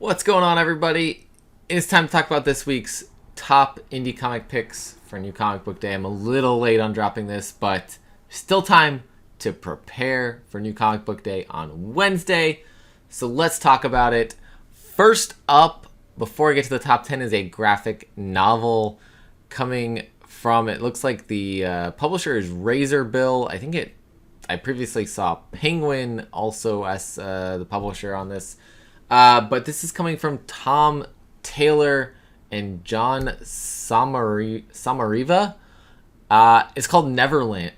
What's going on, everybody? It's time to talk about this week's top indie comic picks for New Comic Book Day. I'm a little late on dropping this, but still time to prepare for New Comic Book Day on Wednesday. So let's talk about it. First up, before I get to the top 10, is a graphic novel coming from, it looks like the publisher is Razor Bill. I previously saw Penguin also as the publisher on this. But this is coming from Tom Taylor and John Samariva. It's called Neverlanders.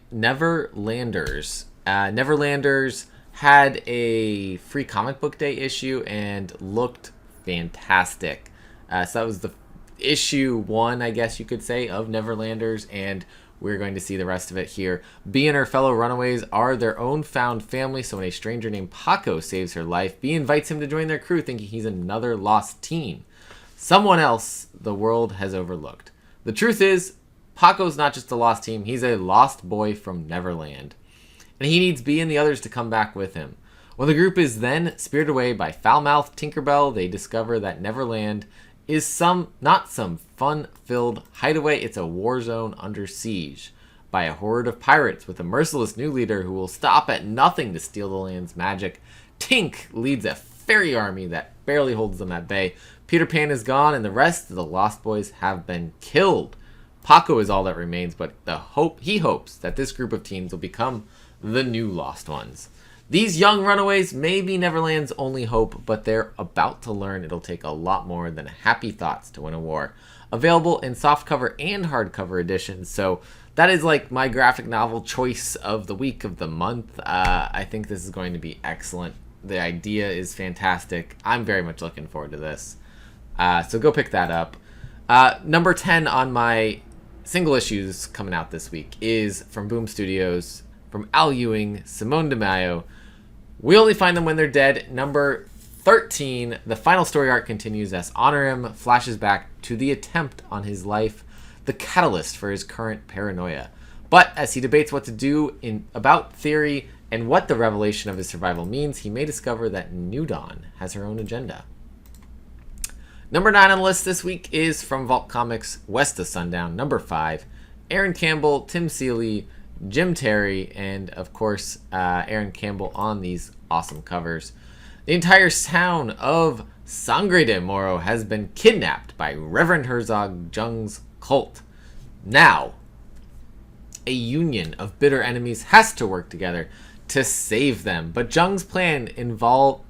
Neverlanders had a free comic book day issue and looked fantastic. So that was the issue 1, I guess you could say, of Neverlanders, and we're going to see the rest of it here. Bea and her fellow runaways are their own found family, so when a stranger named Paco saves her life, Bea invites him to join their crew, thinking he's another lost teen, someone else the world has overlooked. The truth is, Paco's not just a lost teen, he's a lost boy from Neverland, and he needs Bea and the others to come back with him. When the group is then spirited away by foul-mouthed Tinkerbell, they discover that Neverland is not some fun-filled hideaway. It's a war zone under siege by a horde of pirates with a merciless new leader who will stop at nothing to steal the land's magic. Tink leads a fairy army that barely holds them at bay. Peter Pan is gone, and the rest of the Lost Boys have been killed. Paco is all that remains, but he hopes that this group of teens will become the new Lost Ones. These young runaways may be Neverland's only hope, but they're about to learn it'll take a lot more than happy thoughts to win a war. Available in softcover and hardcover editions, so that is like my graphic novel choice of the week, of the month. I think this is going to be excellent. The idea is fantastic. I'm very much looking forward to this. So go pick that up. Number 10 on my single issues coming out this week is from Boom Studios, from Al Ewing, Simone DeMaio. We Only Find Them When They're Dead, number 13. The final story arc continues as Honorham flashes back to the attempt on his life, the catalyst for his current paranoia. But as he debates what to do about theory and what the revelation of his survival means, he may discover that New Dawn has her own agenda. Number 9 on the list this week is from Vault Comics, West of Sundown, number 5. Aaron Campbell, Tim Seeley, Jim Terry, and of course Aaron Campbell on these awesome covers. The entire town of Sangre de Moro has been kidnapped by Reverend Herzog Jung's cult. Now, a union of bitter enemies has to work together to save them, but Jung's plans involve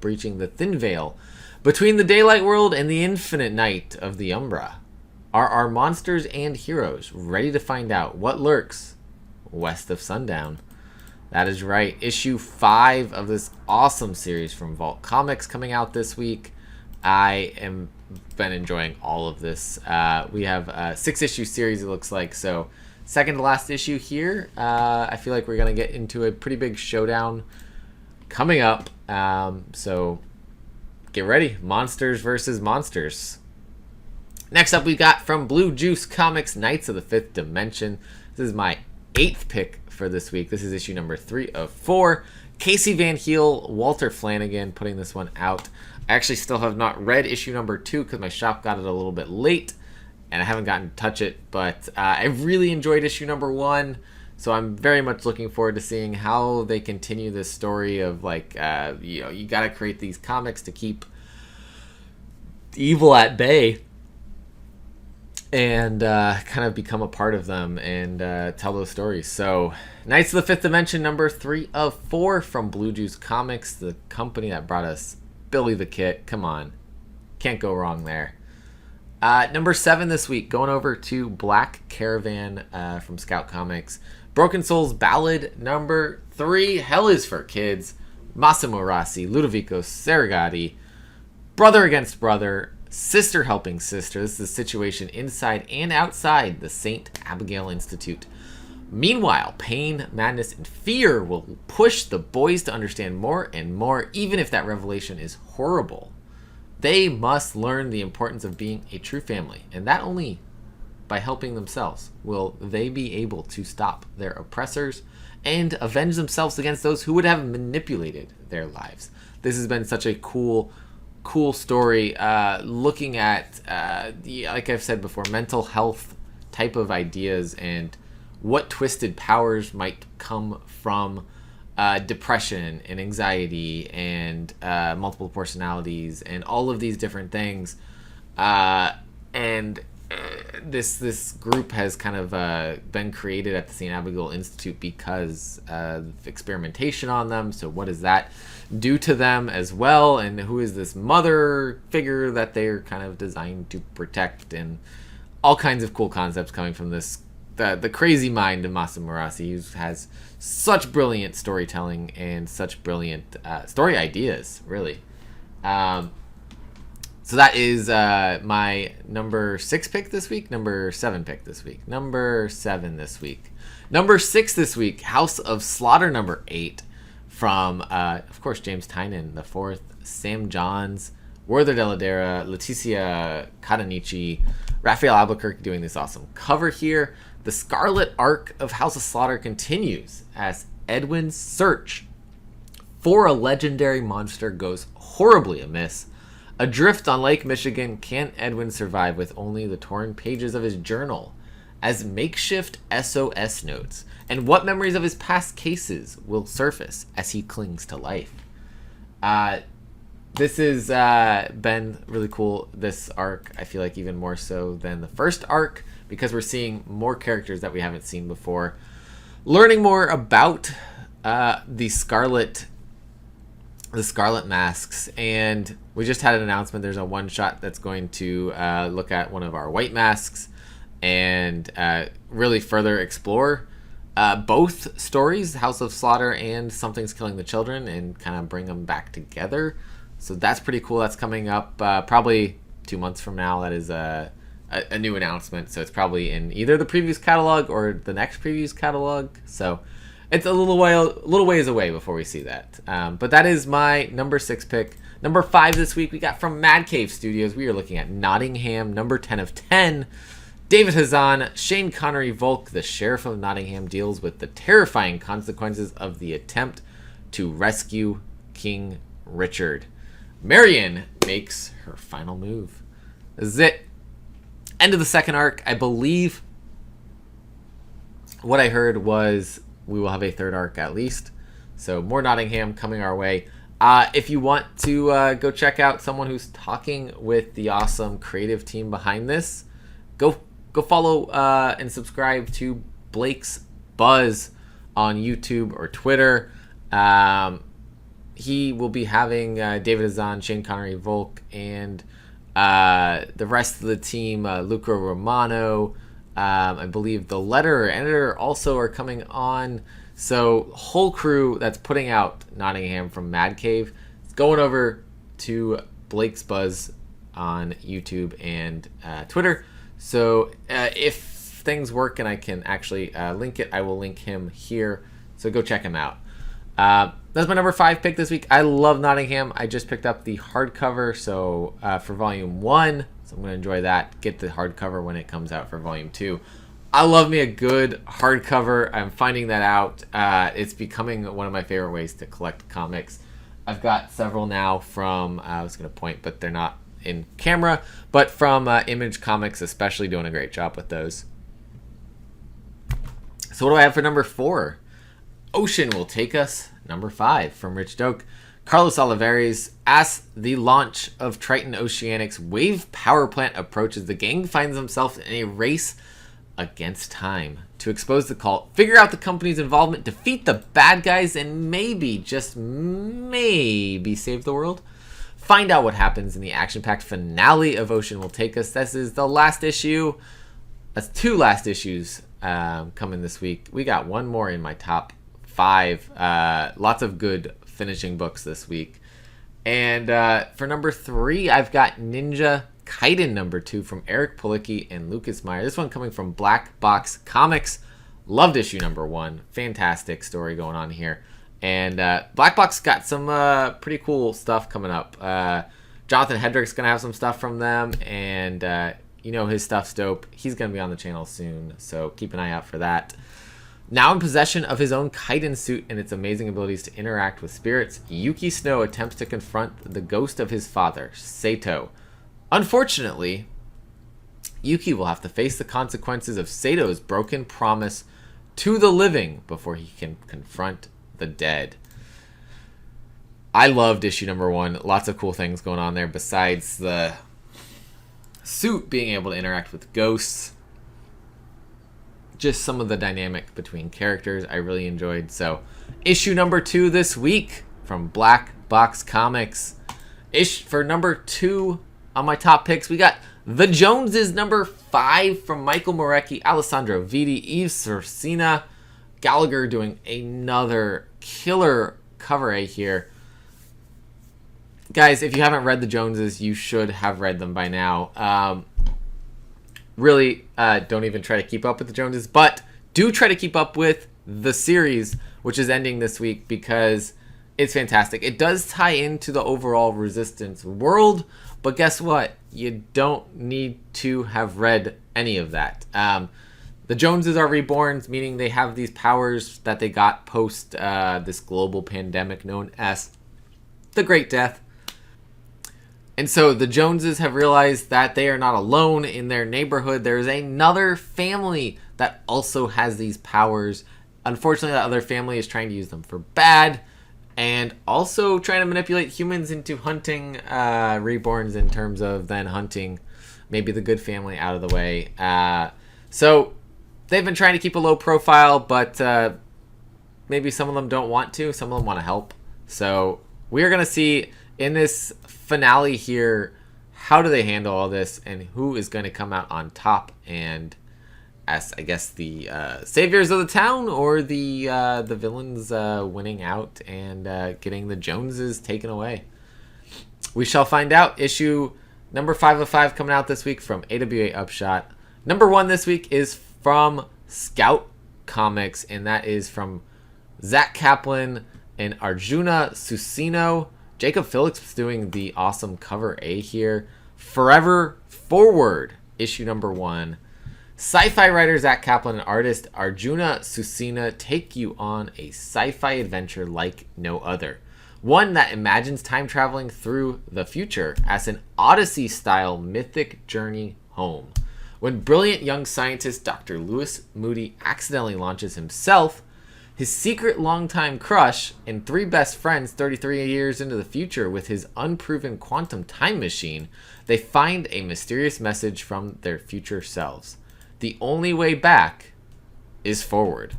breaching the thin veil between the daylight world and the infinite night of the Umbra. Are our monsters and heroes ready to find out what lurks west of sundown? That is right. Issue 5 of this awesome series from Vault Comics coming out this week. I am been enjoying all of this. We have a 6-issue series, it looks like. So second to last issue here. I feel like we're going to get into a pretty big showdown coming up. So get ready. Monsters versus monsters. Next up, we got from Blue Juice Comics, Knights of the Fifth Dimension. This is my 8th pick for this week. This is issue number 3 of 4. Casey Van Heel, Walter Flanagan putting this one out. I actually still have not read issue number 2 because my shop got it a little bit late, and I haven't gotten to touch it. But I really enjoyed issue number 1, so I'm very much looking forward to seeing how they continue this story of you got to create these comics to keep evil at bay. And kind of become a part of them and tell those stories. So, Knights of the Fifth Dimension, number 3 of 4 from Blue Juice Comics, the company that brought us Billy the Kid. Come on. Can't go wrong there. Number 7 this week, going over to Black Caravan from Scout Comics. Broken Souls Ballad, number 3. Hell is for Kids. Massimo Rossi, Ludovico Serigati. Brother Against Brother. Sister Helping Sister. This is a situation inside and outside the St. Abigail Institute. Meanwhile, pain, madness, and fear will push the boys to understand more and more, even if that revelation is horrible. They must learn the importance of being a true family, and that only by helping themselves will they be able to stop their oppressors and avenge themselves against those who would have manipulated their lives. this has been such a cool story, looking at, like I've said before, mental health type of ideas and what twisted powers might come from depression and anxiety and multiple personalities and all of these different things. And this group has kind of been created at the St. Abigail Institute because of experimentation on them. So what does that do to them as well? And who is this mother figure that they're kind of designed to protect? And all kinds of cool concepts coming from this. The crazy mind of Massimo Rossi, who has such brilliant storytelling and such brilliant story ideas, really. So that is my number 6 pick this week, number 7 pick this week, number 7 this week. Number 6 this week, House of Slaughter number 8 from, of course, James Tynion the 4th, Sam Johns, Werther Deladera, Leticia Cadanici, Raphael Albuquerque doing this awesome cover here. The Scarlet arc of House of Slaughter continues as Edwin's search for a legendary monster goes horribly amiss. Adrift on Lake Michigan, can Edwin survive with only the torn pages of his journal as makeshift SOS notes? And what memories of his past cases will surface as he clings to life? This has been really cool, this arc. I feel like even more so than the first arc, because we're seeing more characters that we haven't seen before. Learning more about the Scarlet masks, and we just had an announcement. There's a one-shot that's going to look at one of our white masks and really further explore both stories, House of Slaughter and Something's Killing the Children, and kind of bring them back together. So that's pretty cool. That's coming up probably 2 months from now. That is a new announcement, so it's probably in either the previews catalog or the next previews catalog. So it's a little ways away before we see that. But that is my number 6 pick. Number 5 this week, we got from Mad Cave Studios. We are looking at Nottingham, number 10 of 10. David Hazan, Shane Connery Volk, the Sheriff of Nottingham, deals with the terrifying consequences of the attempt to rescue King Richard. Marion makes her final move. This is it. End of the second arc. I believe what I heard was we will have a third arc at least. So more Nottingham coming our way. If you want to go check out someone who's talking with the awesome creative team behind this, go follow and subscribe to Blake's Buzz on YouTube or Twitter. He will be having David Hazan, Shane Connery Volk, and the rest of the team, Luca Romano, I believe the letterer, editor also are coming on. So whole crew that's putting out Nottingham from Mad Cave is going over to Blake's Buzz on YouTube and Twitter. So if things work and I can actually link it, I will link him here. So go check him out. That's my number 5 pick this week. I love Nottingham. I just picked up the hardcover so for volume 1. So I'm going to enjoy that. Get the hardcover when it comes out for volume 2. I love me a good hardcover. I'm finding that out. It's becoming one of my favorite ways to collect comics. I've got several now from, I was going to point, but they're not in camera, but from Image Comics, especially, doing a great job with those. So what do I have for number 4? Ocean Will Take Us, number 5, from Rich Doak. Carlos Olivares, as the launch of Triton Oceanic's wave power plant approaches, the gang finds themselves in a race against time to expose the cult, figure out the company's involvement, defeat the bad guys, and maybe, just maybe, save the world. Find out what happens in the action-packed finale of Ocean Will Take Us. This is the last issue. That's 2 last issues coming this week. We got one more in my top 5. Lots of good finishing books this week. And for number 3, I've got Ninja Kaiden number 2 from Eric Palicki and Lucas Meyer. This one coming from Black Box Comics. Loved issue number 1. Fantastic story going on here. And Black Box got some pretty cool stuff coming up. Jonathan Hedrick's going to have some stuff from them. And you know his stuff's dope. He's going to be on the channel soon. So keep an eye out for that. Now in possession of his own Kaiden suit and its amazing abilities to interact with spirits, Yuki Snow attempts to confront the ghost of his father, Sato. Unfortunately, Yuki will have to face the consequences of Sato's broken promise to the living before he can confront the dead. I loved issue number 1. Lots of cool things going on there besides the suit being able to interact with ghosts. Just some of the dynamic between characters I really enjoyed. So, issue number 2 this week from Black Box Comics. For number 2 on my top picks, we got The Joneses number 5 from Michael Morecki, Alessandro Vitti, Yves Cercina, Gallagher doing another killer cover A here. Guys, if you haven't read The Joneses, you should have read them by now. Really, don't even try to keep up with The Joneses, but do try to keep up with the series, which is ending this week, because it's fantastic. It does tie into the overall Resistance world, but guess what? You don't need to have read any of that. The Joneses are reborns, meaning they have these powers that they got post this global pandemic known as the Great Death. And so the Joneses have realized that they are not alone in their neighborhood. There's another family that also has these powers. Unfortunately, that other family is trying to use them for bad and also trying to manipulate humans into hunting reborns in terms of then hunting maybe the good family out of the way. So they've been trying to keep a low profile, but maybe some of them don't want to. Some of them want to help. So we're going to see in this finale here, how do they handle all this and who is going to come out on top and as I guess the saviors of the town or the villains winning out and getting the Joneses taken away. We shall find out. Issue number 5 of 5 coming out this week from AWA Upshot. Number 1 this week is from Scout Comics, and that is from Zach Kaplan and Arjuna Susino. Jacob Phillips is doing the awesome cover A here. Forever Forward, issue number 1. Sci-fi writer Zach Kaplan and artist Arjuna Susina take you on a sci-fi adventure like no other. One that imagines time traveling through the future as an Odyssey-style mythic journey home. When brilliant young scientist Dr. Lewis Moody accidentally launches himself, his secret longtime crush, and 3 best friends 33 years into the future with his unproven quantum time machine, they find a mysterious message from their future selves. The only way back is forward.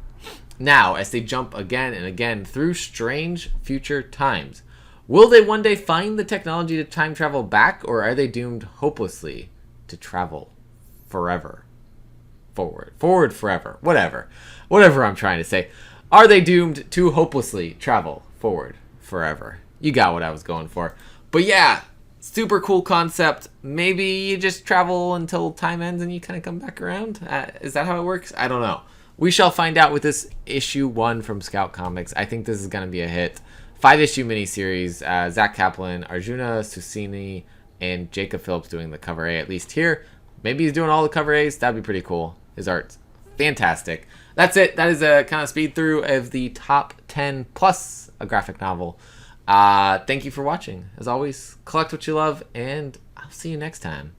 Now, as they jump again and again through strange future times, will they one day find the technology to time travel back, or are they doomed hopelessly to travel forever? Forward forever. Whatever I'm trying to say. Are they doomed to hopelessly travel forward forever? You got what I was going for. But yeah, super cool concept. Maybe you just travel until time ends and you kind of come back around. Is that how it works? I don't know. We shall find out with this issue 1 from Scout Comics. I think this is going to be a hit. 5-issue miniseries. Zach Kaplan, Arjuna Susini, and Jacob Phillips doing the cover A, at least here. Maybe he's doing all the cover A's. That'd be pretty cool. His art's fantastic. That's it. That is a kind of speed through of the top 10 plus a graphic novel. Thank you for watching. As always, collect what you love, and I'll see you next time.